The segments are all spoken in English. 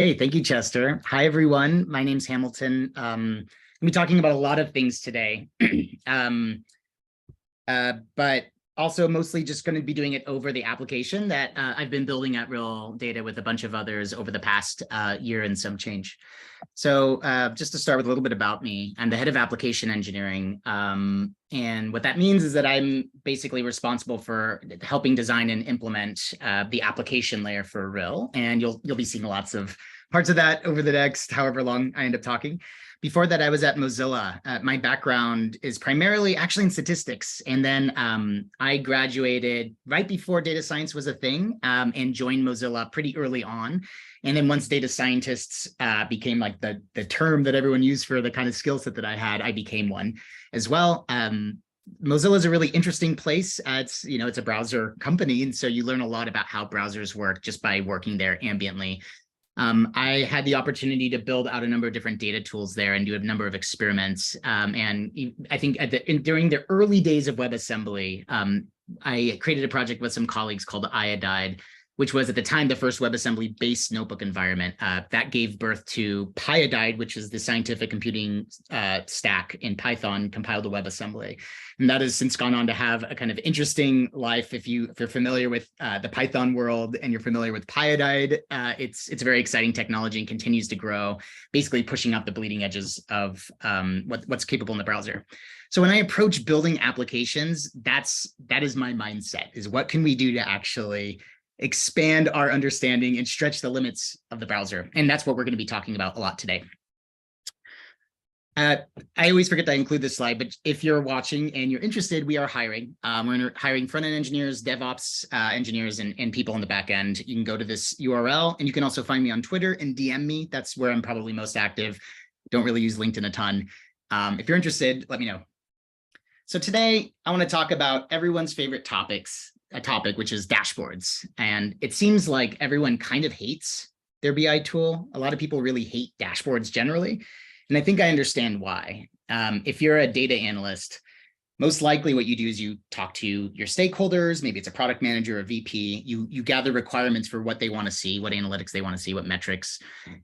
Hey, thank you, Chester. Hi, everyone. My name's Hamilton. I'll be talking about a lot of things today, um, but also mostly just going to be doing it over the application that I've been building at Rill Data with a bunch of others over the past year and some change. So just to start with a little bit about me, I'm the head of application engineering. And what that means is that I'm basically responsible for helping design and implement the application layer for Rill. And you'll be seeing lots of parts of that over the next however long I end up talking. Before that, I was at Mozilla. My background is primarily actually in statistics. And then I graduated right before data science was a thing and joined Mozilla pretty early on. And then once data scientists became like the term that everyone used for the kind of skill set that I had, I became one as well. Mozilla is a really interesting place. It's a browser company. And so you learn a lot about how browsers work just by working there ambiently. I had the opportunity to build out a number of different data tools there and do a number of experiments. And I think during the early days of WebAssembly, I created a project with some colleagues called Iodide, which was at the time the first WebAssembly-based notebook environment. That gave birth to Pyodide, which is the scientific computing stack in Python compiled to WebAssembly. And that has since gone on to have a kind of interesting life. If you're familiar with the Python world and you're familiar with Pyodide, it's a very exciting technology and continues to grow, basically pushing up the bleeding edges of what's capable in the browser. So when I approach building applications, that is my mindset, is what can we do to actually expand our understanding and stretch the limits of the browser. And that's what we're going to be talking about a lot today. I always forget to include this slide, but if you're watching and you're interested, we are hiring. We're hiring front-end engineers, DevOps engineers, and people on the back end. You can go to this URL, and you can also find me on Twitter and DM me. That's where I'm probably most active. Don't really use LinkedIn a ton. If you're interested, let me know. So today, I want to talk about everyone's favorite topic, which is dashboards. And it seems like everyone kind of hates their BI tool. A lot of people really hate dashboards generally. And I think I understand why. If you're a data analyst, most likely what you do is you talk to your stakeholders, maybe it's a product manager or VP, you gather requirements for what they want to see, what analytics they want to see, what metrics.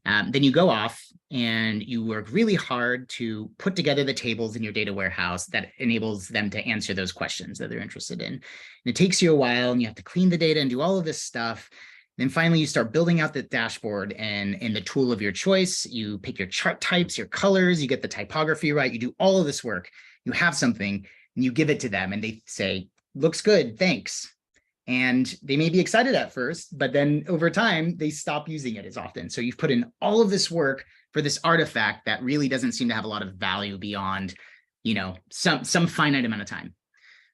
Then you go off and you work really hard to put together the tables in your data warehouse that enables them to answer those questions that they're interested in. And it takes you a while and you have to clean the data and do all of this stuff. Then finally, you start building out the dashboard and in the tool of your choice, you pick your chart types, your colors, you get the typography right, you do all of this work, you have something, and you give it to them and they say, looks good, thanks. And they may be excited at first, but then over time, they stop using it as often. So you've put in all of this work for this artifact that really doesn't seem to have a lot of value beyond, some finite amount of time.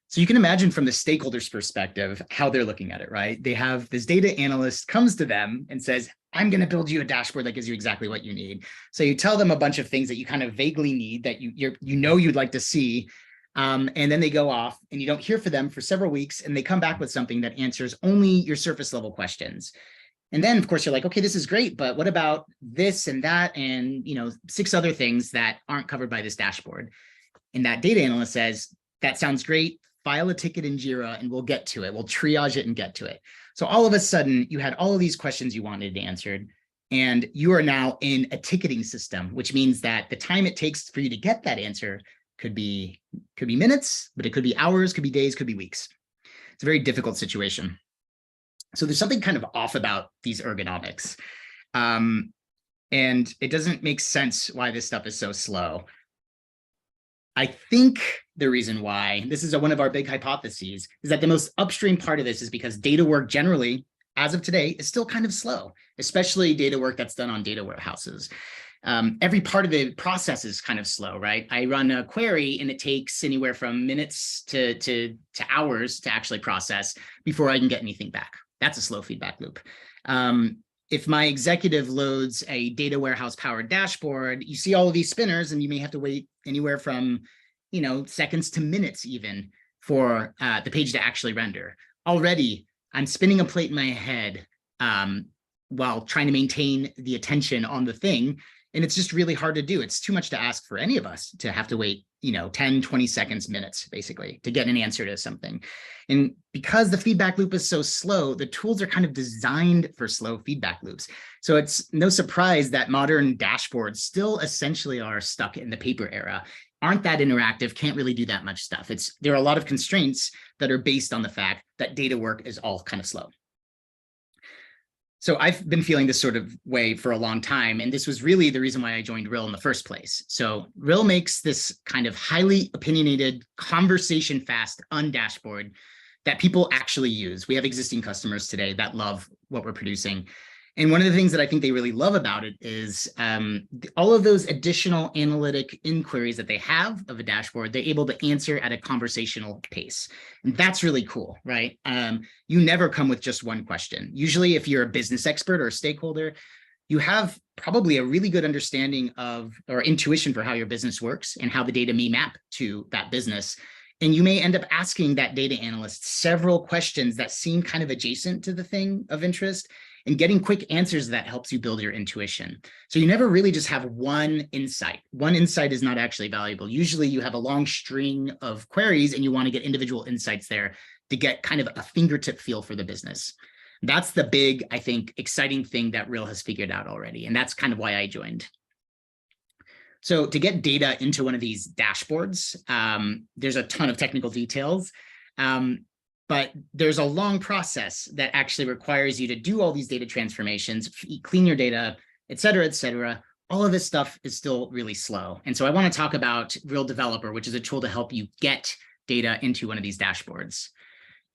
So you can imagine from the stakeholders' perspective how they're looking at it, right? They have this data analyst comes to them and says, I'm going to build you a dashboard that gives you exactly what you need. So you tell them a bunch of things that you kind of vaguely need that you'd like to see. And then they go off and you don't hear from them for several weeks and they come back with something that answers only your surface level questions. And then of course you're like, okay, this is great, but what about this and that and 6 other things that aren't covered by this dashboard? And that data analyst says, that sounds great. File a ticket in Jira and we'll get to it. We'll triage it and get to it. So all of a sudden you had all of these questions you wanted answered and you are now in a ticketing system, which means that the time it takes for you to get that answer could be minutes, but it could be hours, could be days, could be weeks. It's a very difficult situation. So there's something kind of off about these ergonomics. And it doesn't make sense why this stuff is so slow. I think the reason why, this is one of our big hypotheses, is that the most upstream part of this is because data work generally, as of today, is still kind of slow, especially data work that's done on data warehouses. Every part of the process is kind of slow, right? I run a query and it takes anywhere from minutes to hours to actually process before I can get anything back. That's a slow feedback loop. If my executive loads a data warehouse powered dashboard, you see all of these spinners and you may have to wait anywhere from, seconds to minutes even for the page to actually render. Already, I'm spinning a plate in my head while trying to maintain the attention on the thing. And it's just really hard to do. It's too much to ask for any of us to have to wait 10, 20 seconds, minutes, basically, to get an answer to something. And because the feedback loop is so slow, the tools are kind of designed for slow feedback loops. So it's no surprise that modern dashboards still essentially are stuck in the paper era, aren't that interactive, can't really do that much stuff. There are a lot of constraints that are based on the fact that data work is all kind of slow. So I've been feeling this sort of way for a long time, and this was really the reason why I joined Rill in the first place. So Rill makes this kind of highly opinionated, conversation fast, undashboard that people actually use. We have existing customers today that love what we're producing. And one of the things that I think they really love about it is all of those additional analytic inquiries that they have of a dashboard, they're able to answer at a conversational pace. And that's really cool, right? You never come with just one question. Usually, if you're a business expert or a stakeholder, you have probably a really good understanding of or intuition for how your business works and how the data may map to that business. And you may end up asking that data analyst several questions that seem kind of adjacent to the thing of interest, and getting quick answers that helps you build your intuition. So you never really just have one insight. One insight is not actually valuable. Usually you have a long string of queries and you want to get individual insights there to get kind of a fingertip feel for the business. That's the big, I think, exciting thing that Rill has figured out already. And that's kind of why I joined. So to get data into one of these dashboards, there's a ton of technical details. But there's a long process that actually requires you to do all these data transformations, clean your data, et cetera, et cetera. All of this stuff is still really slow. And so I want to talk about Rill Developer, which is a tool to help you get data into one of these dashboards.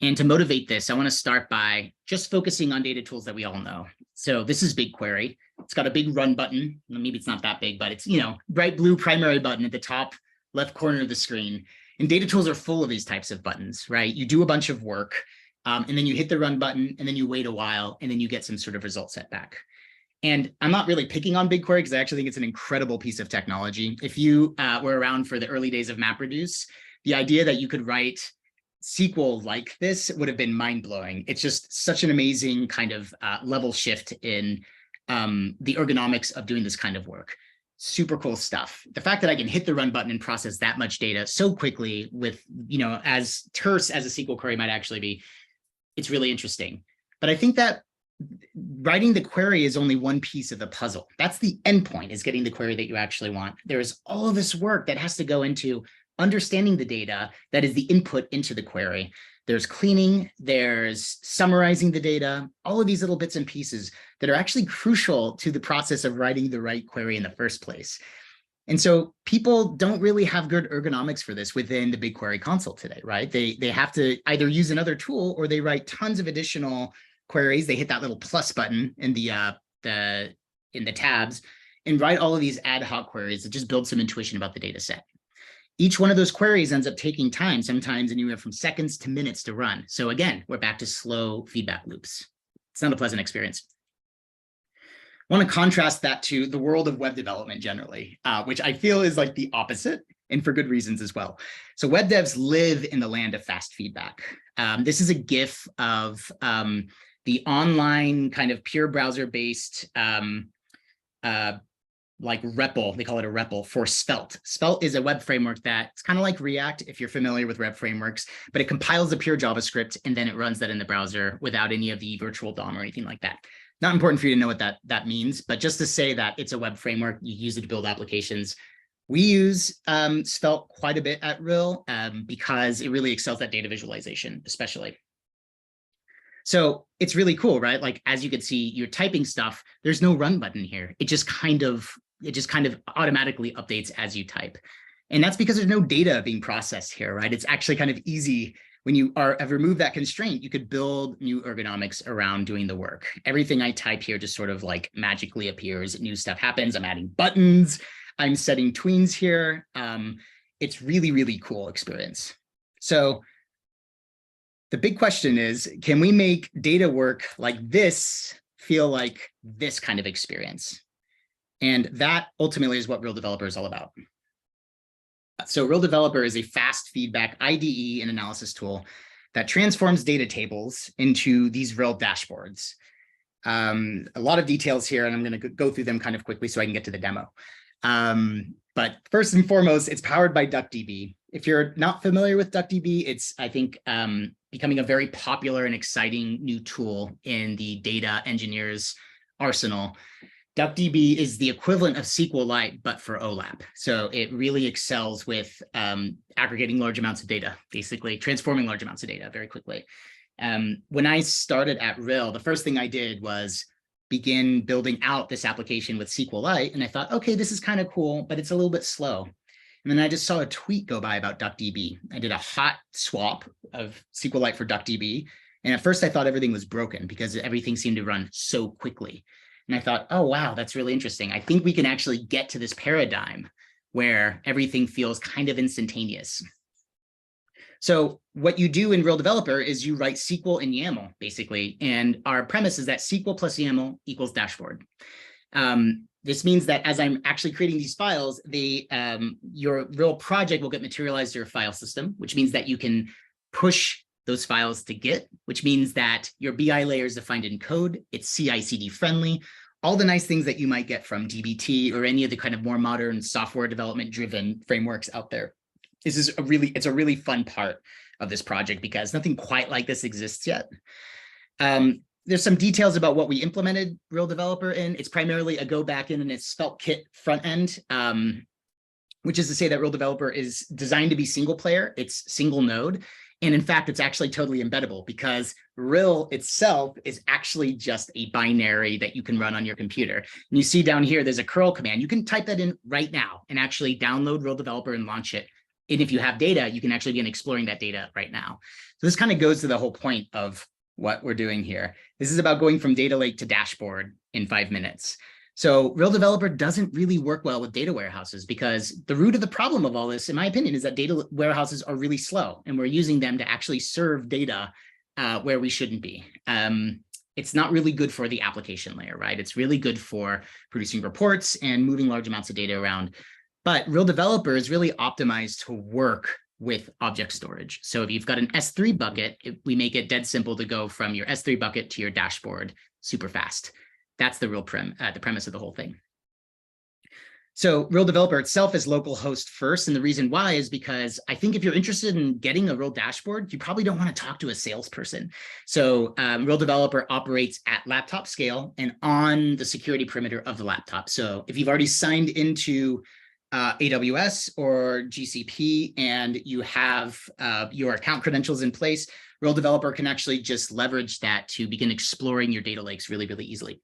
And to motivate this, I want to start by just focusing on data tools that we all know. So this is BigQuery. It's got a big run button. Maybe it's not that big, but it's, bright blue primary button at the top left corner of the screen. And data tools are full of these types of buttons, right? You do a bunch of work, and then you hit the run button, and then you wait a while, and then you get some sort of result set back. And I'm not really picking on BigQuery because I actually think it's an incredible piece of technology. If you were around for the early days of MapReduce, the idea that you could write SQL like this would have been mind-blowing. It's just such an amazing kind of level shift in the ergonomics of doing this kind of work. Super cool stuff. The fact that I can hit the run button and process that much data so quickly with, as terse as a SQL query might actually be, it's really interesting. But I think that writing the query is only one piece of the puzzle. That's the endpoint, is getting the query that you actually want. There's all of this work that has to go into understanding the data that is the input into the query. There's cleaning, there's summarizing the data, all of these little bits and pieces that are actually crucial to the process of writing the right query in the first place. And so people don't really have good ergonomics for this within the BigQuery console today, right? They have to either use another tool or they write tons of additional queries. They hit that little plus button in the tabs and write all of these ad hoc queries that just build some intuition about the data set. Each one of those queries ends up taking time, sometimes anywhere from seconds to minutes to run. So again, we're back to slow feedback loops. It's not a pleasant experience. I want to contrast that to the world of web development generally, which I feel is like the opposite, and for good reasons as well. So web devs live in the land of fast feedback. This is a GIF of the online kind of pure browser-based like REPL, they call it a REPL for Svelte. Svelte is a web framework that's kind of like React, if you're familiar with web frameworks, but it compiles a pure JavaScript and then it runs that in the browser without any of the virtual DOM or anything like that. Not important for you to know what that means, but just to say that it's a web framework, you use it to build applications. We use Svelte quite a bit at Rill because it really excels at data visualization, especially. So it's really cool, right? Like, as you can see, you're typing stuff. There's no run button here. It just kind of automatically updates as you type. And that's because there's no data being processed here, right? It's actually kind of easy. When you have removed that constraint, you could build new ergonomics around doing the work. Everything I type here just sort of like magically appears. New stuff happens. I'm adding buttons. I'm setting tweens here. It's really, really cool experience. So the big question is, can we make data work like this feel like this kind of experience? And that ultimately is what Rill Developer is all about. So Rill Developer is a fast feedback IDE and analysis tool that transforms data tables into these Rill dashboards. A lot of details here, and I'm going to go through them kind of quickly so I can get to the demo. But first and foremost, it's powered by DuckDB. If you're not familiar with DuckDB, it's, I think, becoming a very popular and exciting new tool in the data engineers' arsenal. DuckDB is the equivalent of SQLite, but for OLAP. So it really excels with aggregating large amounts of data, basically transforming large amounts of data very quickly. When I started at Rill, the first thing I did was begin building out this application with SQLite. And I thought, okay, this is kind of cool, but it's a little bit slow. And then I just saw a tweet go by about DuckDB. I did a hot swap of SQLite for DuckDB. And at first I thought everything was broken because everything seemed to run so quickly. And I thought, oh, wow, that's really interesting. I think we can actually get to this paradigm where everything feels kind of instantaneous. So what you do in Rill Developer is you write SQL and YAML, basically. And our premise is that SQL plus YAML equals dashboard. This means that as I'm actually creating these files, your Rill project will get materialized to your file system, which means that you can push those files to Git, which means that your BI layer is defined in code. It's CI/CD friendly. All the nice things that you might get from DBT or any of the kind of more modern software development driven frameworks out there. It's a really fun part of this project because nothing quite like this exists yet. There's some details about what we implemented Rill Developer in. It's primarily a Go backend and it's Svelte Kit front end, which is to say that Rill Developer is designed to be single player. It's single node. And in fact, it's actually totally embeddable because Rill itself is actually just a binary that you can run on your computer. And you see down here, there's a curl command. You can type that in right now and actually download Rill Developer and launch it. And if you have data, you can actually begin exploring that data right now. So this kind of goes to the whole point of what we're doing here. This is about going from data lake to dashboard in 5 minutes. So Rill Developer doesn't really work well with data warehouses because the root of the problem of all this, in my opinion, is that data warehouses are really slow and we're using them to actually serve data where we shouldn't be. It's not really good for the application layer, right? It's really good for producing reports and moving large amounts of data around. But Rill Developer is really optimized to work with object storage. So if you've got an S3 bucket, we make it dead simple to go from your S3 bucket to your dashboard super fast. That's the real premise of the whole thing. So Rill Developer itself is local host first. And the reason why is because I think if you're interested in getting a Rill dashboard, you probably don't want to talk to a salesperson. So Rill Developer operates at laptop scale and on the security perimeter of the laptop. So if you've already signed into AWS or GCP and you have your account credentials in place, Rill Developer can actually just leverage that to begin exploring your data lakes really, really easily.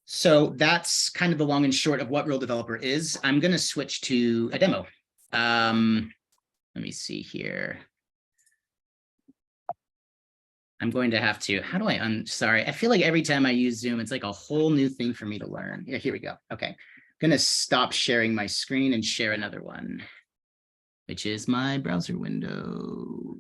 So that's kind of the long and short of what Rill Developer is. I'm going to switch to a demo. Let me see here. I'm going to have to, how do I, sorry, I feel like every time I use Zoom, it's like a whole new thing for me to learn. Yeah, here we go. Okay. I'm going to stop sharing my screen and share another one, which is my browser window.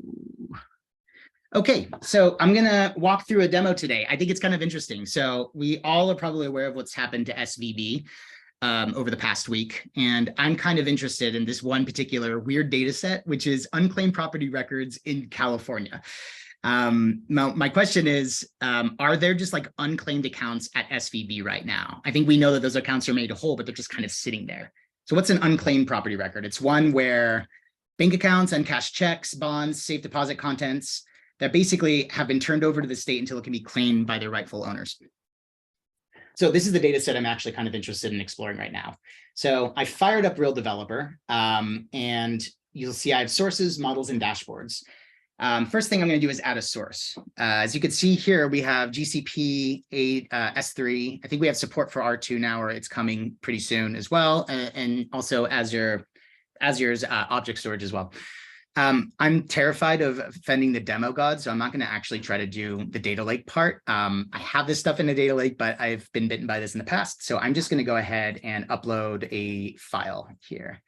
Okay, so I'm going to walk through a demo today. I think it's kind of interesting. So we all are probably aware of what's happened to SVB over the past week. And I'm kind of interested in this one particular weird data set, which is unclaimed property records in California. My question is, are there just like unclaimed accounts at SVB right now? I think we know that those accounts are made whole, but they're just kind of sitting there. So what's an unclaimed property record? It's one where bank accounts, uncashed checks, bonds, safe deposit contents that basically have been turned over to the state until it can be claimed by their rightful owners. So this is the data set I'm actually kind of interested in exploring right now. So I fired up Rill Developer and you'll see I have sources, models, and dashboards. First thing I'm going to do is add a source. As you can see here, we have GCP, S3. I think we have support for R2 now, or it's coming pretty soon as well. And also Azure's object storage as well. I'm terrified of offending the demo god, so I'm not going to actually try to do the data lake part. I have this stuff in the data lake, but I've been bitten by this in the past. So I'm just going to go ahead and upload a file here.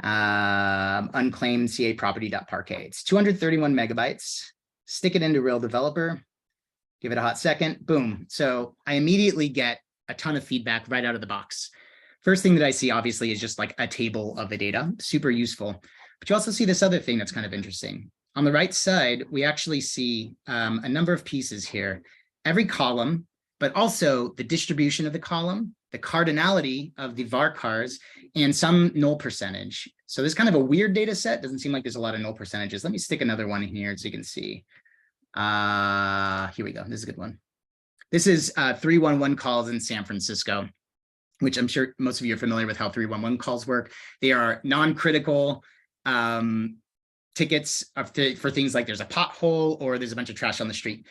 Unclaimed CA property.parquet. It's 231 megabytes. Stick it into Rill Developer. Give it a hot second. Boom. So I immediately get a ton of feedback right out of the box. First thing that I see, obviously, is just like a table of the data. Super useful. But you also see this other thing that's kind of interesting. On the right side, we actually see a number of pieces here. Every column but also the distribution of the column, the cardinality of the varchars, and some null percentage. So this is kind of a weird data set. Doesn't seem like there's a lot of null percentages. Let me stick another one in here so you can see. Here we go. This is a good one. This is 311 calls in San Francisco, which I'm sure most of you are familiar with how 311 calls work. They are non-critical tickets for things like there's a pothole or there's a bunch of trash on the street.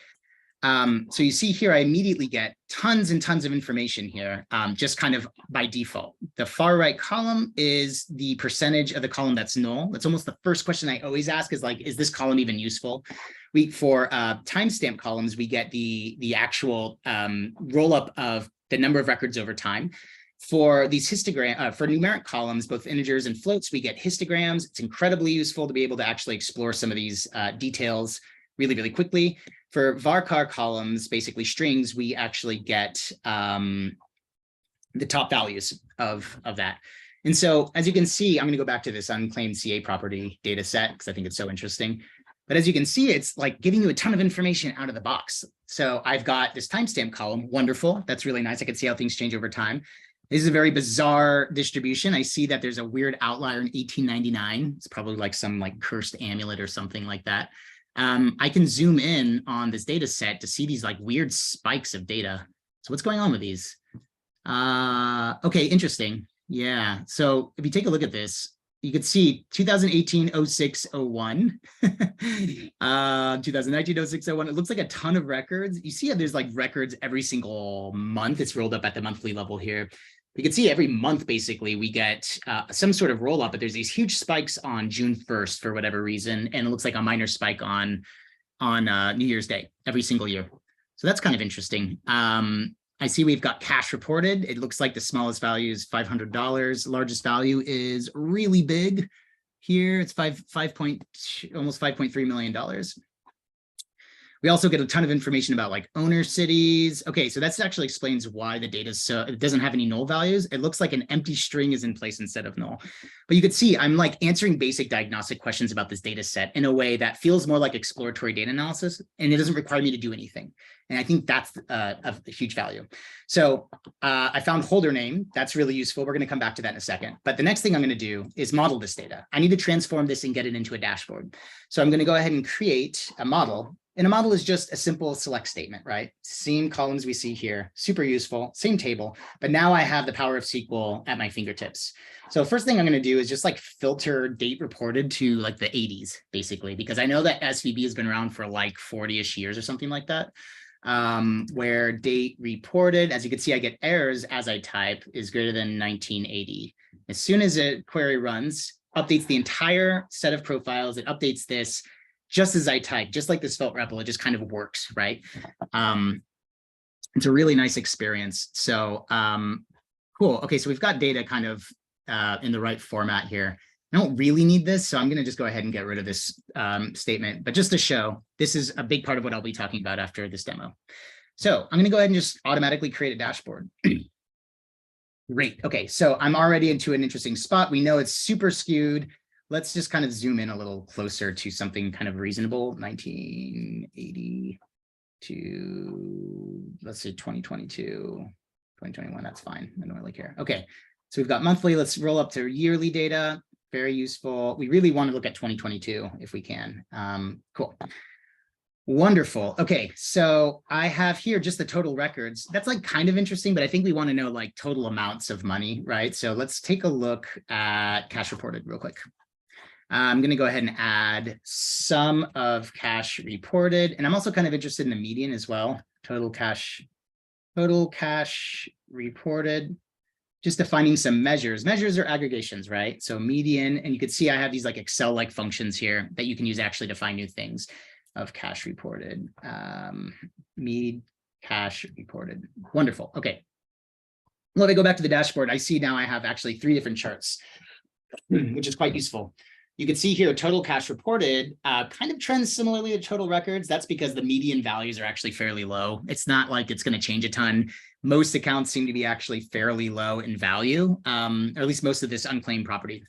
So you see here, I immediately get tons and tons of information here, just kind of by default. The far right column is the percentage of the column that's null. That's almost the first question I always ask is like, is this column even useful? For timestamp columns, we get the actual roll up of the number of records over time. For these histogram, for numeric columns, both integers and floats, we get histograms. It's incredibly useful to be able to actually explore some of these details really, really quickly. For varchar columns, basically strings, we actually get the top values of that. And so as you can see, I'm going to go back to this unclaimed CA property data set because I think it's so interesting. But as you can see, it's like giving you a ton of information out of the box. So I've got this timestamp column. Wonderful. That's really nice. I can see how things change over time. This is a very bizarre distribution. I see that there's a weird outlier in 1899. It's probably like some like cursed amulet or something like that. I can zoom in on this data set to see these like weird spikes of data. So what's going on with these? Okay, interesting. Yeah. So if you take a look at this, you could see 2018, 06, 01, 2019, 06, 01. It looks like a ton of records. You see how there's like records every single month. It's rolled up at the monthly level here. You can see every month, basically, we get some sort of roll up, but there's these huge spikes on June 1st for whatever reason. And it looks like a minor spike on New Year's Day every single year. So that's kind of interesting. I see we've got cash reported. It looks like the smallest value is $500. Largest value is really big here. It's almost $5.3 million. We also get a ton of information about like owner cities. Okay, so that actually explains why the data it doesn't have any null values. It looks like an empty string is in place instead of null. But you could see I'm like answering basic diagnostic questions about this data set in a way that feels more like exploratory data analysis, and it doesn't require me to do anything. And I think that's a huge value. So I found holder name. That's really useful. We're going to come back to that in a second. But the next thing I'm going to do is model this data. I need to transform this and get it into a dashboard. So I'm going to go ahead and create a model. And a model is just a simple select statement, right? Same columns we see here, super useful, same table, but now I have the power of SQL at my fingertips. So first thing I'm going to do is just like filter date reported to like the 80s, basically, because I know that SVB has been around for like 40-ish years or something like that, where date reported, as you can see, I get errors as I type is greater than 1980. As soon as a query runs, updates the entire set of profiles, it updates this, just as I type, just like this felt REPL, it just kind of works, right? It's a really nice experience. So cool. Okay, so we've got data kind of in the right format here. I don't really need this, so I'm going to just go ahead and get rid of this statement. But just to show, this is a big part of what I'll be talking about after this demo. So I'm going to go ahead and just automatically create a dashboard. Great. Okay, so I'm already into an interesting spot. We know it's super skewed. Let's just kind of zoom in a little closer to something kind of reasonable. 1980 to, let's say 2022, 2021, that's fine. I don't really care. Okay, so we've got monthly. Let's roll up to yearly data. Very useful. We really want to look at 2022 if we can. Cool. Wonderful. Okay, so I have here just the total records. That's like kind of interesting, but I think we want to know like total amounts of money, right? So let's take a look at cash reported real quick. I'm going to go ahead and add sum of cash reported. And I'm also kind of interested in the median as well. Total cash reported. Just defining some measures. Measures are aggregations, right? So median, and you can see I have these like Excel-like functions here that you can use actually to find new things of cash reported. Med cash reported. Wonderful. Okay. Well, if I go back to the dashboard, I see now I have actually 3 different charts, which is quite useful. You can see here total cash reported kind of trends similarly to total records. That's because the median values are actually fairly low. It's not like it's going to change a ton. Most accounts seem to be actually fairly low in value, or at least most of this unclaimed property.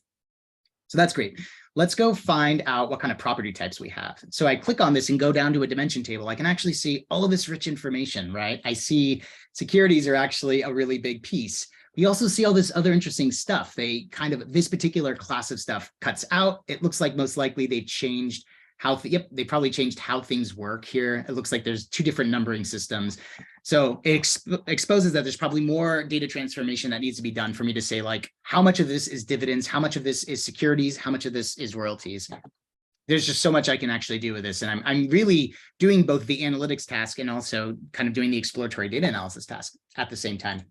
So that's great. Let's go find out what kind of property types we have. So I click on this and go down to a dimension table. I can actually see all of this rich information, right? I see securities are actually a really big piece. We also see all this other interesting stuff. They kind of, this particular class of stuff cuts out. It looks like most likely they changed how, they probably changed how things work here. It looks like there's two different numbering systems. So it exposes that there's probably more data transformation that needs to be done for me to say, like, how much of this is dividends, how much of this is securities, how much of this is royalties. There's just so much I can actually do with this. And I'm really doing both the analytics task and also kind of doing the exploratory data analysis task at the same time.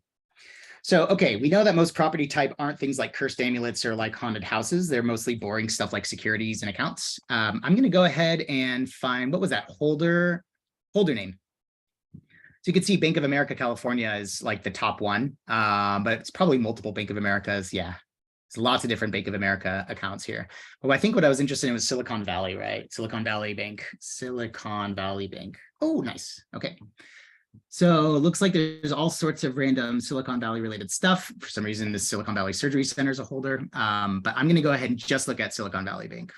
So, okay, we know that most property type aren't things like cursed amulets or like haunted houses. They're mostly boring stuff like securities and accounts. I'm going to go ahead and find, what was that, holder name. So you can see Bank of America, California is like the top one, but it's probably multiple Bank of Americas. Yeah, there's lots of different Bank of America accounts here. But I think what I was interested in was Silicon Valley, right? Silicon Valley Bank. Oh, nice. Okay. So it looks like there's all sorts of random Silicon Valley related stuff. For some reason, the Silicon Valley Surgery Center is a holder, but I'm going to go ahead and just look at Silicon Valley Bank.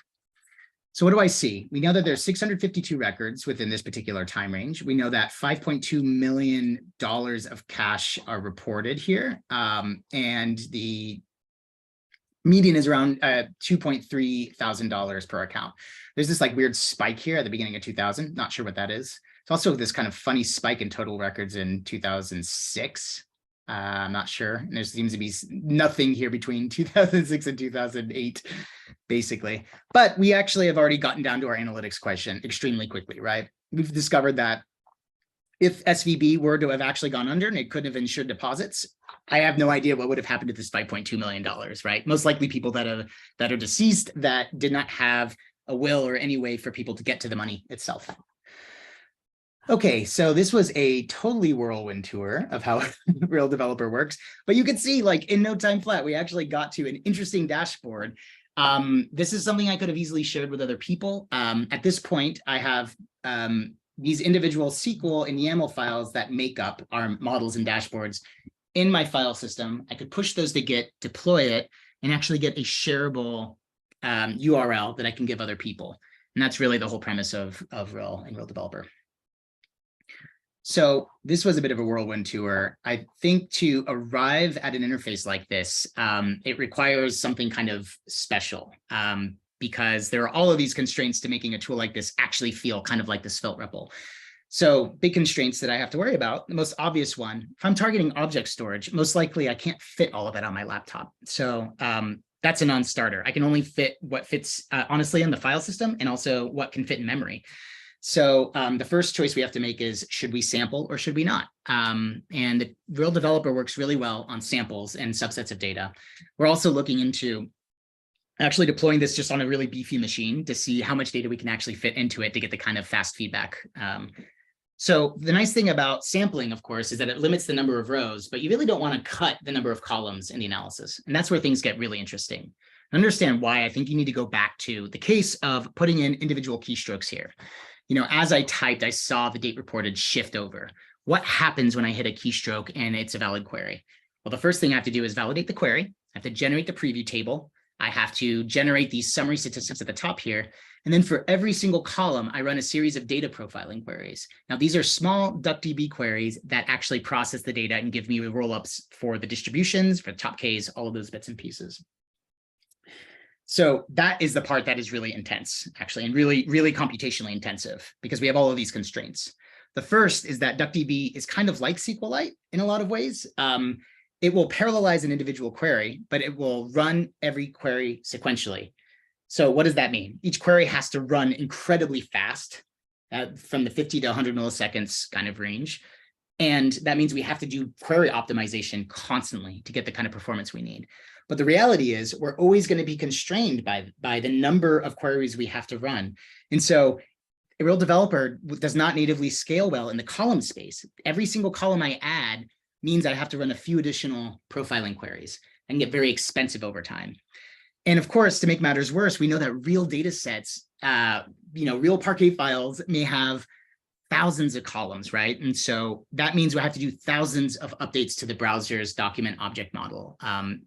So what do I see? We know that there's 652 records within this particular time range. We know that $5.2 million of cash are reported here, and the median is around $2.3 thousand per account. There's this like weird spike here at the beginning of 2000. Not sure what that is. It's also this kind of funny spike in total records in 2006. I'm not sure. And there seems to be nothing here between 2006 and 2008, basically. But we actually have already gotten down to our analytics question extremely quickly, right? We've discovered that if SVB were to have actually gone under and it couldn't have insured deposits, I have no idea what would have happened to this $5.2 million, right? Most likely people that are deceased that did not have a will or any way for people to get to the money itself. Okay, so this was a totally whirlwind tour of how Rill Developer works, but you can see, like, in no time flat, we actually got to an interesting dashboard. This is something I could have easily shared with other people. At this point, I have these individual SQL and YAML files that make up our models and dashboards in my file system. I could push those to Git, deploy it, and actually get a shareable URL that I can give other people. And that's really the whole premise of Rill and Rill Developer. So this was a bit of a whirlwind tour. I think to arrive at an interface like this, it requires something kind of special because there are all of these constraints to making a tool like this actually feel kind of like the Svelte REPL. So big constraints that I have to worry about. The most obvious one, if I'm targeting object storage, most likely I can't fit all of it on my laptop. So that's a non-starter. I can only fit what fits honestly in the file system and also what can fit in memory. So the first choice we have to make is, should we sample or should we not? And the Rill Developer works really well on samples and subsets of data. We're also looking into actually deploying this just on a really beefy machine to see how much data we can actually fit into it to get the kind of fast feedback. So the nice thing about sampling, of course, is that it limits the number of rows, but you really don't want to cut the number of columns in the analysis. And that's where things get really interesting. Understand why I think you need to go back to the case of putting in individual keystrokes here. You know, as I typed, I saw the date reported shift over. What happens when I hit a keystroke and it's a valid query? Well, the first thing I have to do is validate the query. I have to generate the preview table. I have to generate these summary statistics at the top here. And then for every single column, I run a series of data profiling queries. Now, these are small DuckDB queries that actually process the data and give me rollups for the distributions, for the top Ks, all of those bits and pieces. So that is the part that is really intense, actually, and really, really computationally intensive because we have all of these constraints. The first is that DuckDB is kind of like SQLite in a lot of ways. It will parallelize an individual query, but it will run every query sequentially. So what does that mean? Each query has to run incredibly fast from the 50 to 100 milliseconds kind of range. And that means we have to do query optimization constantly to get the kind of performance we need. But the reality is we're always going to be constrained by the number of queries we have to run. And so a Rill Developer does not natively scale well in the column space. Every single column I add means I have to run a few additional profiling queries and get very expensive over time. And of course, to make matters worse, we know that real data sets, real Parquet files may have thousands of columns, right? And so that means we have to do thousands of updates to the browser's document object model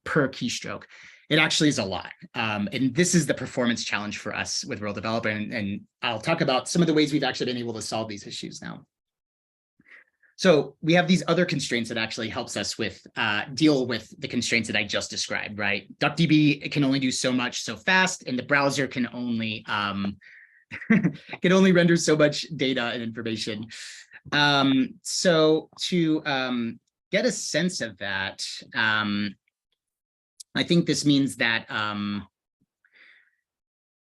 per keystroke. It actually is a lot. And this is the performance challenge for us with Rill Developer. And I'll talk about some of the ways we've actually been able to solve these issues now. So we have these other constraints that actually helps us with deal with the constraints that I just described, right? DuckDB can only do so much so fast, and the browser can only render so much data and information. So to get a sense of that, I think this means that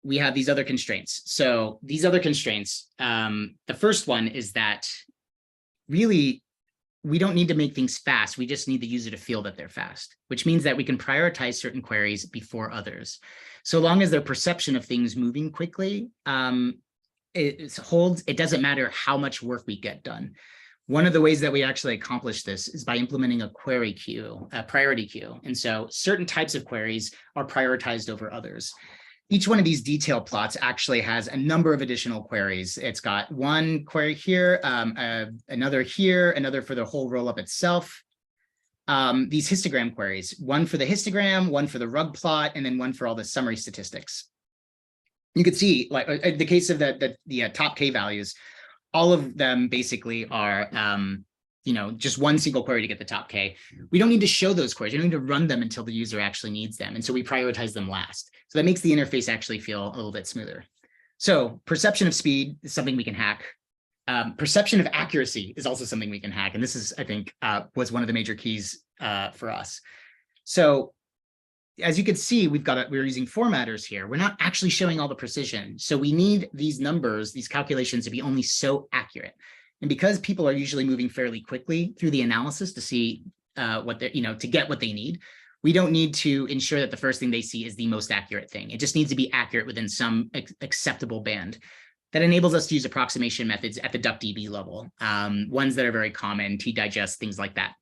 we have these other constraints. So these other constraints, the first one is that really, we don't need to make things fast. We just need the user to feel that they're fast, which means that we can prioritize certain queries before others. So long as their perception of things moving quickly, it holds, it doesn't matter how much work we get done. One of the ways that we actually accomplish this is by implementing a query queue, a priority queue. And so certain types of queries are prioritized over others. Each one of these detail plots actually has a number of additional queries. It's got one query here, another here, another for the whole rollup itself. These histogram queries, one for the histogram, one for the rug plot, and then one for all the summary statistics. You could see, like in the case of the top K values, all of them basically are just one single query to get the top K. We don't need to show those queries. We don't need to run them until the user actually needs them. And so we prioritize them last. So that makes the interface actually feel a little bit smoother. So perception of speed is something we can hack. Perception of accuracy is also something we can hack. And this is, I think, was one of the major keys for us. So as you can see, we're using formatters here. We're not actually showing all the precision. So we need these numbers, these calculations to be only so accurate. And because people are usually moving fairly quickly through the analysis to see what they're, to get what they need, we don't need to ensure that the first thing they see is the most accurate thing. It just needs to be accurate within some acceptable band. That enables us to use approximation methods at the DuckDB level, ones that are very common, tdigest, things like that.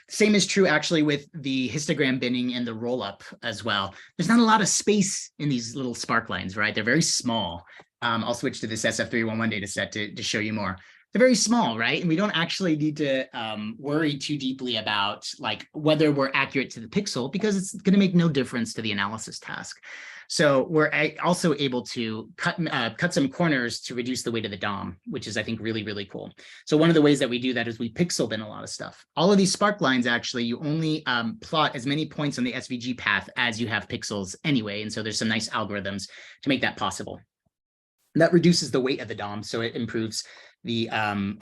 Same is true actually with the histogram binning and the rollup as well. There's not a lot of space in these little spark lines, right? They're very small. I'll switch to this SF311 data set to show you more. They're very small, right? And we don't actually need to worry too deeply about like whether we're accurate to the pixel, because it's going to make no difference to the analysis task. So we're also able to cut some corners to reduce the weight of the DOM, which is, I think, really, really cool. So one of the ways that we do that is we pixel bin a lot of stuff. All of these spark lines, actually, you only plot as many points on the SVG path as you have pixels anyway. And so there's some nice algorithms to make that possible. That reduces the weight of the DOM, so it improves the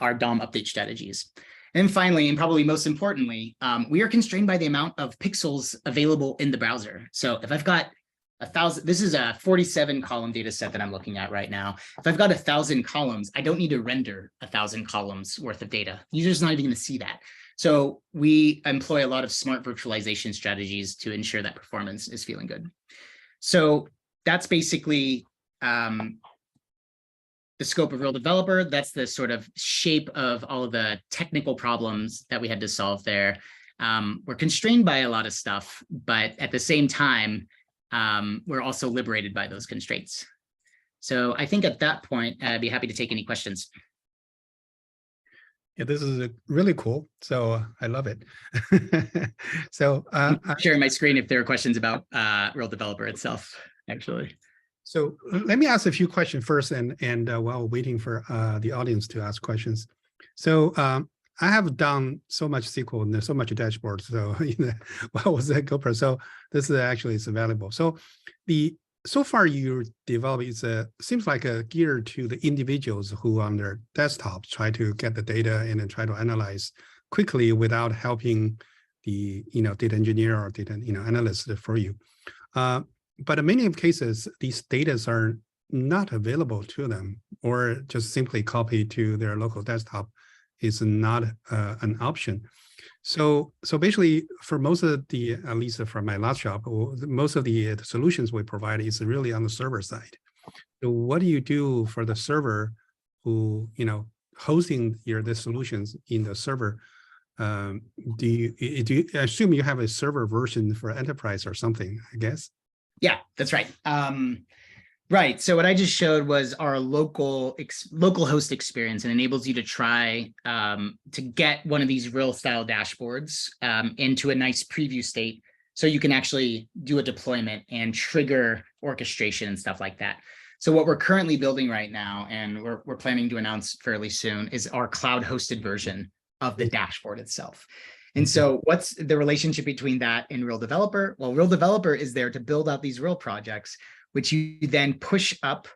our DOM update strategies. And finally, and probably most importantly, we are constrained by the amount of pixels available in the browser. So if I've got 1,000, this is a 47 column data set that I'm looking at right now. If I've got 1,000 columns, I don't need to render 1,000 columns worth of data. The user's not even going to see that. So we employ a lot of smart virtualization strategies to ensure that performance is feeling good. So that's basically the scope of Rill Developer. That's the sort of shape of all of the technical problems that we had to solve there. We're constrained by a lot of stuff, but at the same time, we're also liberated by those constraints. So I think at that point, I'd be happy to take any questions. Yeah, this is really cool. So I love it. So I'm sharing my screen if there are questions about Rill Developer itself, actually. So let me ask a few questions first, and while waiting for the audience to ask questions. So I have done so much SQL and there's so much dashboard. So what was that GoPro? So this is actually is valuable. So so far you develop seems like a gear to the individuals who on their desktops try to get the data and then try to analyze quickly without helping the data engineer or data analyst for you. But in many cases, these data are not available to them, or just simply copied to their local desktop is not an option. So basically, for most of the, at least for my last job, most of the solutions we provide is really on the server side. So what do you do for the server who hosting the solutions in the server? Do you I assume you have a server version for enterprise or something, I guess? Yeah, that's right. Right. So what I just showed was our local host experience, and enables you to try to get one of these Rill style dashboards into a nice preview state so you can actually do a deployment and trigger orchestration and stuff like that. So what we're currently building right now, and we're planning to announce fairly soon, is our cloud-hosted version of the dashboard itself. And so what's the relationship between that and Rill Developer? Well, Rill Developer is there to build out these Rill projects, which you then push up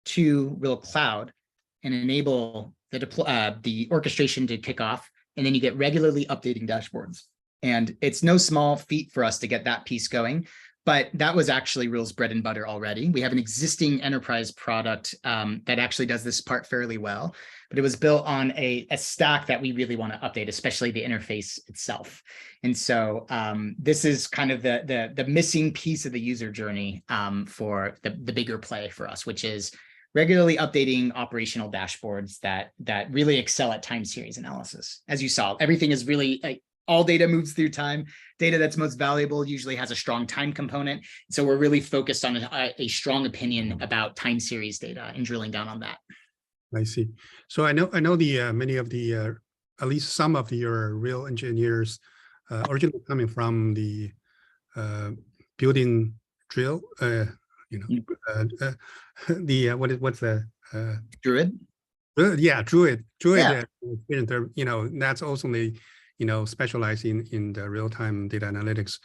to Rill Cloud and enable the orchestration to kick off. And then you get regularly updating dashboards. And it's no small feat for us to get that piece going. But that was actually Rill's bread and butter already. We have an existing enterprise product that actually does this part fairly well, but it was built on a stack that we really want to update, especially the interface itself. And so this is kind of the missing piece of the user journey for the bigger play for us, which is regularly updating operational dashboards that really excel at time series analysis. As you saw, everything is really all data moves through time. Data that's most valuable usually has a strong time component. So we're really focused on a strong opinion about time series data and drilling down on that. I see. So I know the many of the at least some of your Rill engineers originally coming from the building drill. What's the Druid? Yeah, Druid. Yeah. That's also the specializing in the real-time data analytics.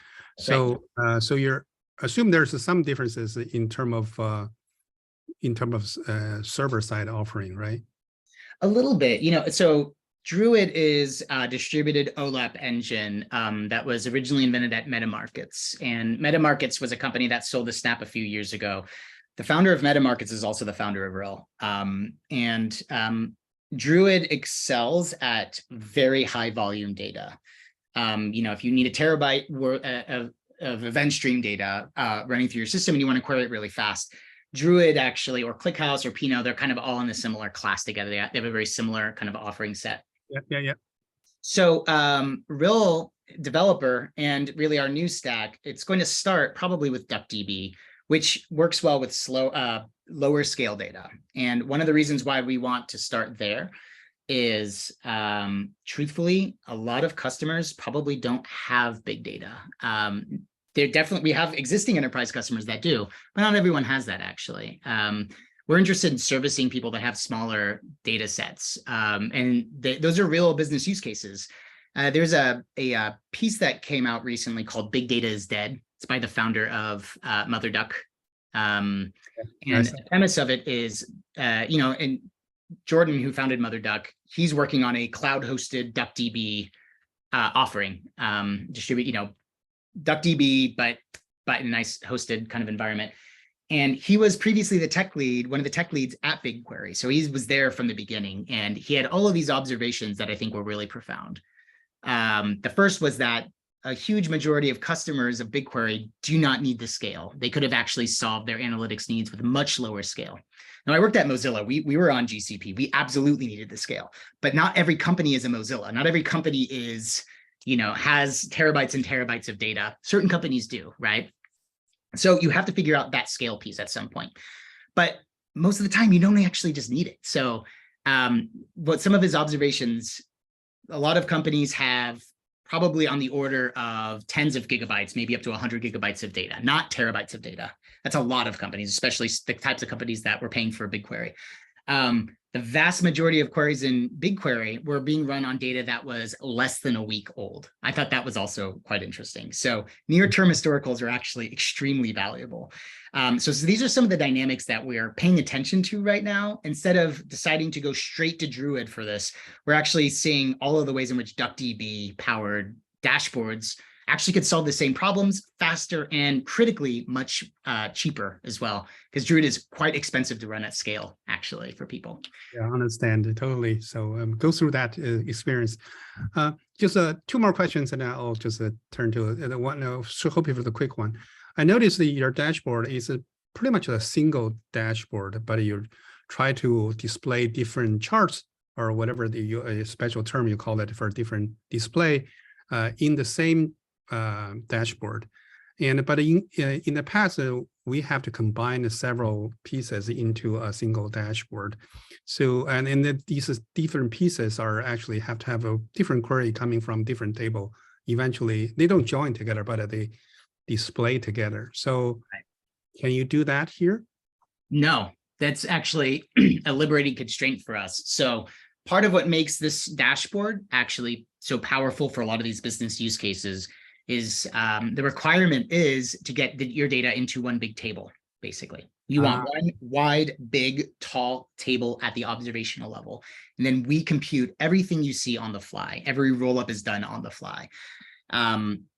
Right. So you're assume there's some differences in terms of server side offering, right? A little bit, so Druid is a distributed OLAP engine that was originally invented at MetaMarkets. And MetaMarkets was a company that sold to Snap a few years ago. The founder of MetaMarkets is also the founder of Rill. Druid excels at very high volume data. If you need a terabyte of event stream data running through your system and you want to query it really fast, Druid actually, or ClickHouse or Pinot, they're kind of all in a similar class together. They have a very similar kind of offering set. Yeah. So Rill Developer and really our new stack, it's going to start probably with DuckDB, which works well with lower scale data. And one of the reasons why we want to start there is, truthfully, a lot of customers probably don't have big data. We have existing enterprise customers that do, but not everyone has that actually. We're interested in servicing people that have smaller data sets, and those are real business use cases. There's a piece that came out recently called "Big Data is Dead." It's by the founder of Mother Duck, and the premise of it is, and Jordan, who founded Mother Duck, he's working on a cloud-hosted DuckDB offering, distribute, DuckDB, but in a nice hosted kind of environment. And he was previously the tech lead, one of the tech leads at BigQuery. So he was there from the beginning, and he had all of these observations that I think were really profound. The first was that a huge majority of customers of BigQuery do not need the scale. They could have actually solved their analytics needs with a much lower scale. Now, I worked at Mozilla. We were on GCP. We absolutely needed the scale, but not every company is a Mozilla. Not every company is, has terabytes and terabytes of data. Certain companies do, right? So you have to figure out that scale piece at some point. But most of the time, you don't actually just need it. So what some of his observations, a lot of companies have probably on the order of tens of gigabytes, maybe up to 100 gigabytes of data, not terabytes of data. That's a lot of companies, especially the types of companies that were paying for BigQuery. The vast majority of queries in BigQuery were being run on data that was less than a week old. I thought that was also quite interesting. So near-term historicals are actually extremely valuable. So these are some of the dynamics that we're paying attention to right now. Instead of deciding to go straight to Druid for this, we're actually seeing all of the ways in which DuckDB-powered dashboards actually could solve the same problems faster and critically much cheaper as well, because Druid is quite expensive to run at scale, actually, for people. Yeah, I understand totally. So go through that experience. Just two more questions, and I'll just turn to the one. So hoping for the quick one. I noticed that your dashboard is pretty much a single dashboard, but you try to display different charts or whatever the special term you call it for different display in the same dashboard. But in the past, we have to combine several pieces into a single dashboard. So, these different pieces are actually have to have a different query coming from different table. Eventually, they don't join together, but display together. So can you do that here? No, that's actually a liberating constraint for us. So part of what makes this dashboard actually so powerful for a lot of these business use cases is the requirement is to get your data into one big table, basically. You want one wide, big, tall table at the observational level. And then we compute everything you see on the fly. Every roll-up is done on the fly.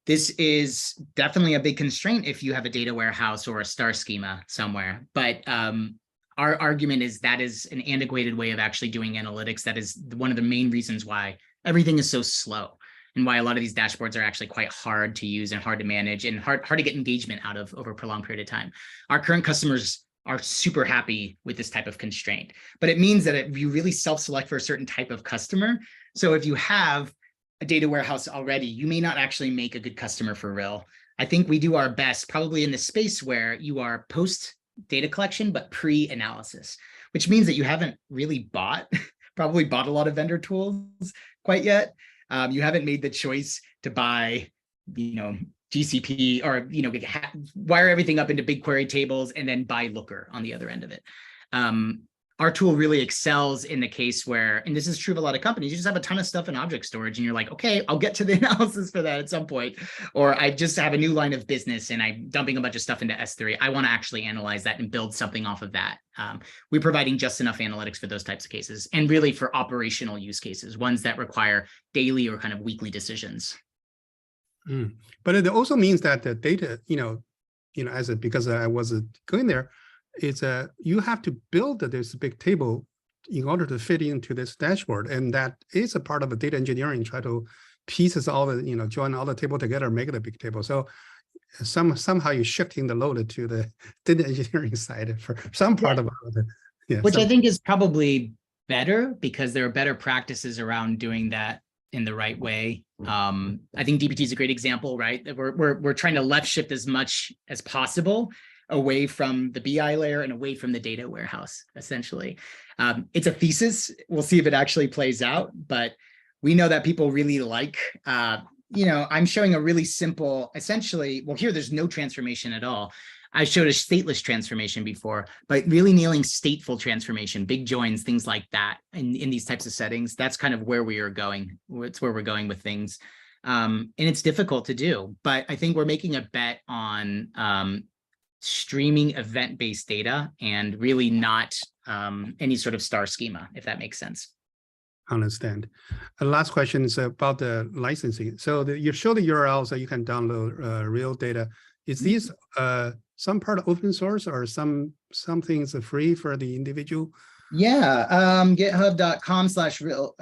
This is definitely a big constraint if you have a data warehouse or a star schema somewhere. But our argument is that is an antiquated way of actually doing analytics. That is one of the main reasons why everything is so slow and why a lot of these dashboards are actually quite hard to use and hard to manage and hard to get engagement out of over a prolonged period of time. Our current customers are super happy with this type of constraint, but it means that you really self-select for a certain type of customer. So if you have a data warehouse already, you may not actually make a good customer for Rill. I think we do our best probably in the space where you are post data collection, but pre-analysis, which means that you haven't really probably bought a lot of vendor tools quite yet. You haven't made the choice to buy, GCP or, wire everything up into BigQuery tables and then buy Looker on the other end of it. Our tool really excels in the case where, and this is true of a lot of companies, you just have a ton of stuff in object storage and you're like, okay, I'll get to the analysis for that at some point. Or I just have a new line of business and I'm dumping a bunch of stuff into S3. I want to actually analyze that and build something off of that. We're providing just enough analytics for those types of cases and really for operational use cases, ones that require daily or kind of weekly decisions. But it also means that the data, because I was going there, it's you have to build this big table in order to fit into this dashboard, and that is a part of the data engineering. Try to pieces all the join all the table together, make it a big table. So somehow you're shifting the load to the data engineering side for some part of it. Which I think is probably better because there are better practices around doing that in the right way. I think DBT is a great example, right? We're trying to left shift as much as possible away from the BI layer and away from the data warehouse, essentially. It's a thesis. We'll see if it actually plays out, but we know that people really like, I'm showing a really simple, essentially, well, here there's no transformation at all. I showed a stateless transformation before, but really nailing stateful transformation, big joins, things like that in these types of settings, that's kind of where we are going. It's where we're going with things. And it's difficult to do, but I think we're making a bet on streaming event-based data and really not any sort of star schema, if that makes sense. Understand. The last question is about the licensing. So you show the URL so you can download real data. Is these some part of open source or some things are free for the individual? Yeah, github.com/real,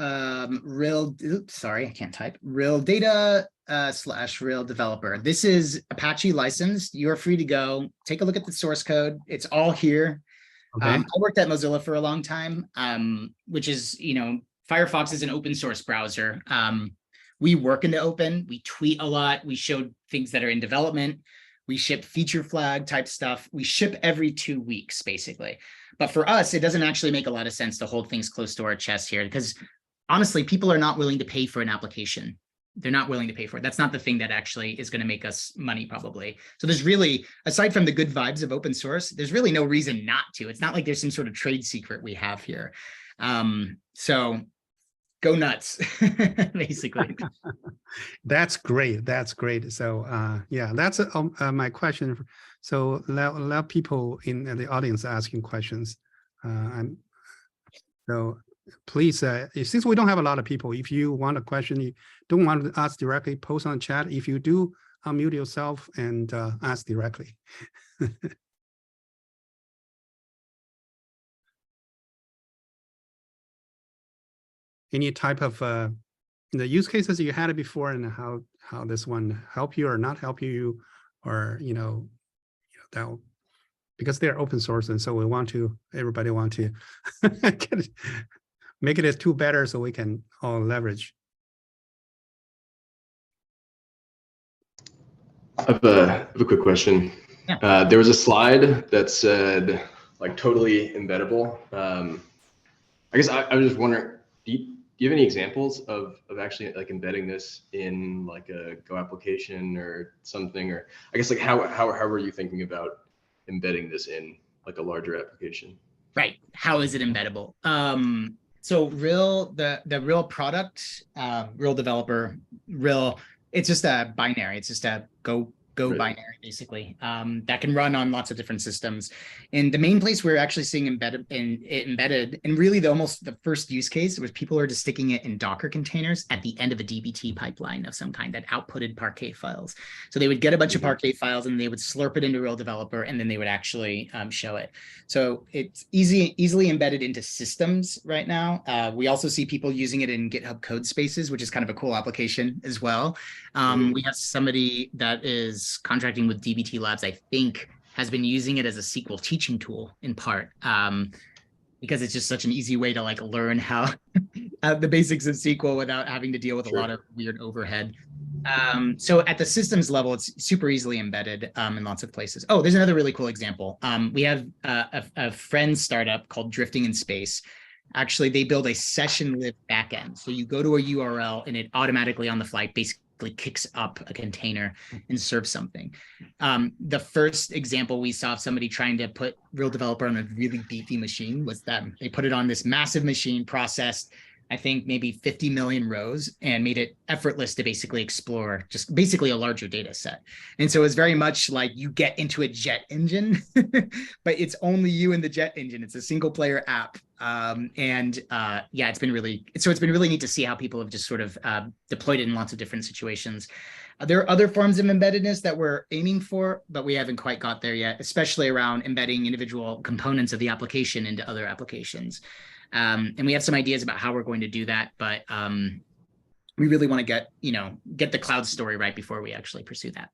sorry, I can't type, Rill Data /Rill Developer. This is Apache licensed. You're free to go. Take a look at the source code. It's all here. Okay. I worked at Mozilla for a long time, which is, Firefox is an open source browser. We work into open. We tweet a lot. We show things that are in development. We ship feature flag type stuff. We ship every 2 weeks, basically. But for us, it doesn't actually make a lot of sense to hold things close to our chest here because honestly, people are not willing to pay for an application. They're not willing to pay for it. That's not the thing that actually is going to make us money, probably. So there's really, aside from the good vibes of open source, there's really no reason not to. It's not like there's some sort of trade secret we have here. So go nuts, basically. That's great. That's great. So yeah, that's my question. So let people in the audience asking questions. And so please, since we don't have a lot of people, if you want a question, you don't want to ask directly, post on chat. If you do, unmute yourself and ask directly. Any type of the use cases you had it before and how this one help you or not help you, or that, because they're open source and so we want to, everybody want to get it, make it as two better so we can all leverage. I have a quick question. Yeah. There was a slide that said like totally embeddable. I guess I was just wondering, you have any examples of actually like embedding this in like a Go application or something? Or I guess like how are you thinking about embedding this in like a larger application? Right. How is it embeddable? So Rill, the Rill product, Rill Developer, Rill, it's just a binary. It's just a Go Right. binary, basically, that can run on lots of different systems. And the main place we're actually seeing embedded, and really the first use case was people are just sticking it in Docker containers at the end of a DBT pipeline of some kind that outputted Parquet files. So they would get a bunch of Parquet files and they would slurp it into Rill Developer, and then they would actually show it. So it's easily embedded into systems right now. We also see people using it in GitHub code spaces, which is kind of a cool application as well. We have somebody that is contracting with DBT Labs, I think, has been using it as a SQL teaching tool in part, because it's just such an easy way to like learn how the basics of SQL without having to deal with a lot of weird overhead. So at the systems level, it's super easily embedded in lots of places. Oh, there's another really cool example. We have a friend startup called Drifting in Space. Actually, they build a session-lived backend. So you go to a URL and it automatically on the fly basically kicks up a container and serves something. The first example we saw of somebody trying to put Rill Developer on a really beefy machine was them. They put it on this massive machine, processed, I think, maybe 50 million rows, and made it effortless to basically explore just basically a larger data set. And so it's very much like you get into a jet engine, but it's only you and the jet engine. It's a single player app. Yeah, it's been really neat to see how people have just sort of deployed it in lots of different situations. There are other forms of embeddedness that we're aiming for, but we haven't quite got there yet, especially around embedding individual components of the application into other applications. And we have some ideas about how we're going to do that, but we really want to get the cloud story right before we actually pursue that.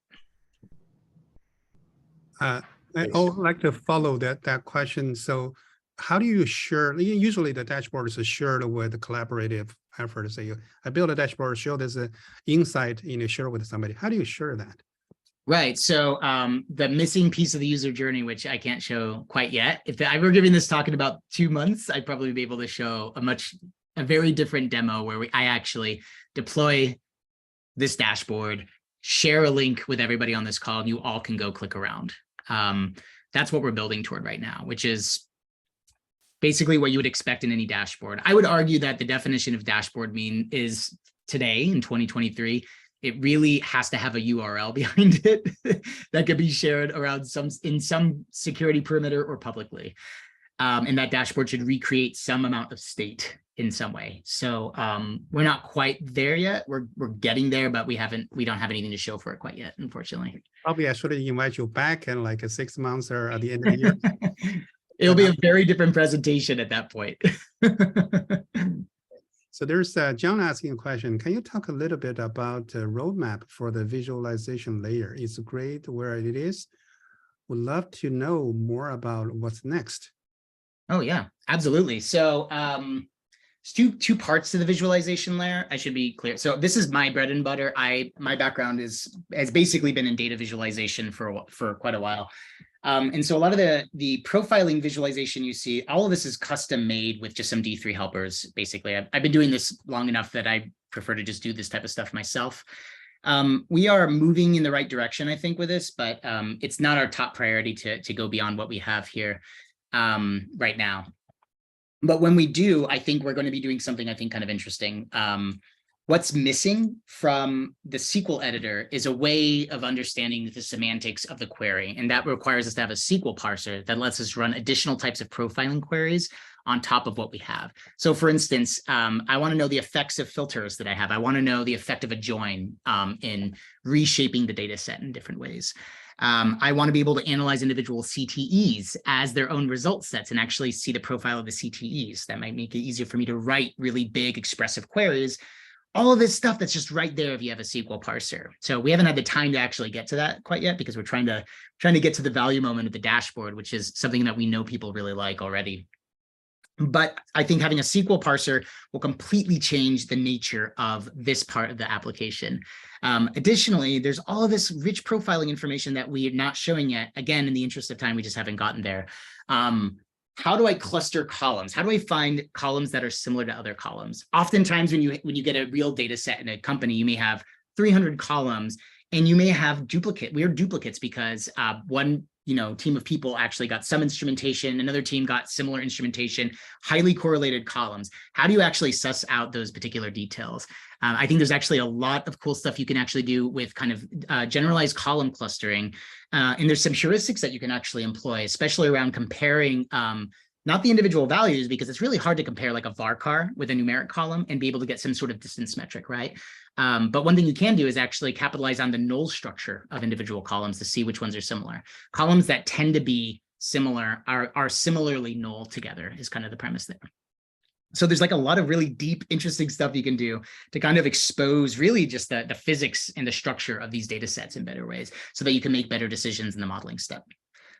I would like to follow that question. So how do you assure, usually the dashboard is assured with the collaborative effort. So I build a dashboard, show there's an insight, share with somebody. How do you assure that? Right. So the missing piece of the user journey, which I can't show quite yet. If I were giving this talk in about 2 months, I'd probably be able to show a very different demo where I actually deploy this dashboard, share a link with everybody on this call, and you all can go click around. That's what we're building toward right now, which is basically what you would expect in any dashboard. I would argue that the definition of dashboard is today in 2023, it really has to have a URL behind it that could be shared around in some security perimeter or publicly. And that dashboard should recreate some amount of state in some way. So we're not quite there yet. We're getting there, but we don't have anything to show for it quite yet, unfortunately. Probably I should invite you back in like 6 months or at the end of the year. It'll be a very different presentation at that point. So there's John asking a question. Can you talk a little bit about the roadmap for the visualization layer? It's great where it is. Would love to know more about what's next. Oh, yeah, absolutely. So it's two parts to the visualization layer. I should be clear. So this is my bread and butter. My background has basically been in data visualization for quite a while. And so a lot of the profiling visualization you see, all of this is custom made with just some D3 helpers, basically. I've been doing this long enough that I prefer to just do this type of stuff myself. We are moving in the right direction, I think, with this, but it's not our top priority to go beyond what we have here right now. But when we do, I think we're going to be doing something I think kind of interesting. What's missing from the SQL editor is a way of understanding the semantics of the query. And that requires us to have a SQL parser that lets us run additional types of profiling queries on top of what we have. So for instance, I want to know the effects of filters that I have. I want to know the effect of a join in reshaping the data set in different ways. I want to be able to analyze individual CTEs as their own result sets and actually see the profile of the CTEs. That might make it easier for me to write really big expressive queries. All of this stuff that's just right there if you have a SQL parser. So we haven't had the time to actually get to that quite yet because we're trying to get to the value moment of the dashboard, which is something that we know people really like already. But I think having a SQL parser will completely change the nature of this part of the application. Additionally, there's all of this rich profiling information that we are not showing yet. Again, in the interest of time, we just haven't gotten there. how do I cluster columns? How do I find columns that are similar to other columns? Oftentimes when you get a real data set in a company, you may have 300 columns and you may have weird duplicates because one team of people actually got some instrumentation, another team got similar instrumentation, highly correlated columns. How do you actually suss out those particular details? I think there's actually a lot of cool stuff you can actually do with kind of generalized column clustering. And there's some heuristics that you can actually employ, especially around comparing not the individual values, because it's really hard to compare like a varchar with a numeric column and be able to get some sort of distance metric, right? But one thing you can do is actually capitalize on the null structure of individual columns to see which ones are similar. Columns that tend to be similar are similarly null together is kind of the premise there. So there's like a lot of really deep, interesting stuff you can do to kind of expose really just the physics and the structure of these data sets in better ways so that you can make better decisions in the modeling step.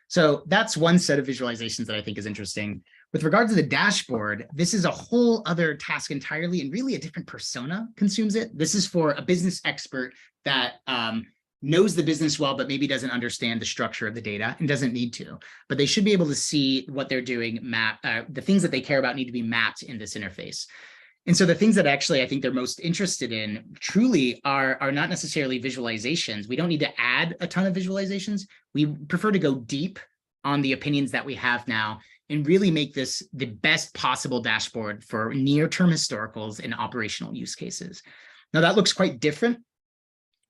So that's one set of visualizations that I think is interesting. With regard to the dashboard, this is a whole other task entirely, and really a different persona consumes it. This is for a business expert that knows the business well, but maybe doesn't understand the structure of the data and doesn't need to. But they should be able to see what they're doing, the things that they care about need to be mapped in this interface. And so the things that actually I think they're most interested in truly are not necessarily visualizations. We don't need to add a ton of visualizations. We prefer to go deep on the opinions that we have now and really make this the best possible dashboard for near-term historicals and operational use cases. Now that looks quite different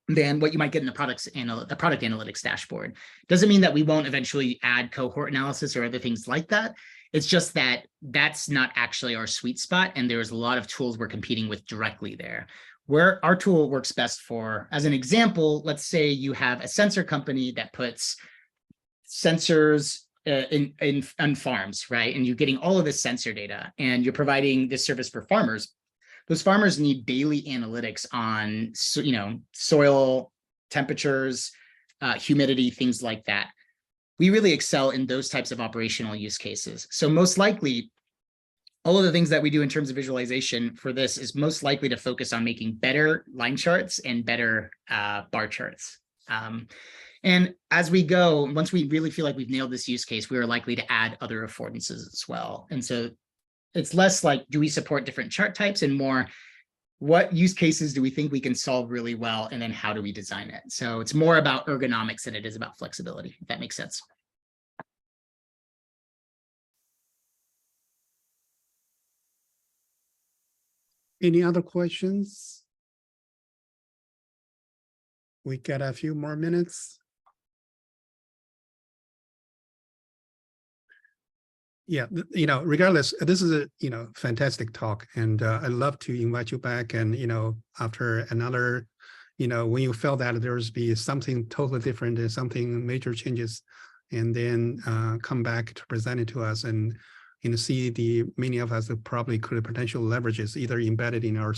than what you might get in the product analytics dashboard. Doesn't mean that we won't eventually add cohort analysis or other things like that. It's just that that's not actually our sweet spot, and there's a lot of tools we're competing with directly there. Where our tool works best for, as an example, let's say you have a sensor company that puts sensors in farms, right? And you're getting all of this sensor data, and you're providing this service for farmers. Those farmers need daily analytics on, soil temperatures, humidity, things like that. We really excel in those types of operational use cases. So most likely, all of the things that we do in terms of visualization for this is most likely to focus on making better line charts and better bar charts. And as we go, once we really feel like we've nailed this use case, we are likely to add other affordances as well. And so it's less like, do we support different chart types, and more, what use cases do we think we can solve really well, and then how do we design it? So it's more about ergonomics than it is about flexibility, if that makes sense. Any other questions? We got a few more minutes. Yeah, regardless, this is a fantastic talk, and I'd love to invite you back. And after another, when you felt that there's be something totally different and something major changes, and then come back to present it to us, and see the many of us that probably could potential leverages either embedded in our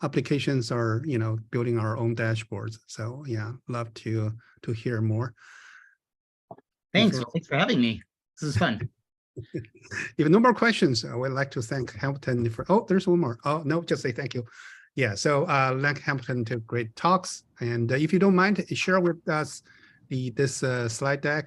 applications or building our own dashboards. So yeah, love to hear more. Thanks. Well, thanks for having me. This is fun. If no more questions, I would like to thank Hamilton for, oh, there's one more. Oh, no, just say thank you. Yeah, so thank Hamilton to great talks. And if you don't mind, share with us this slide deck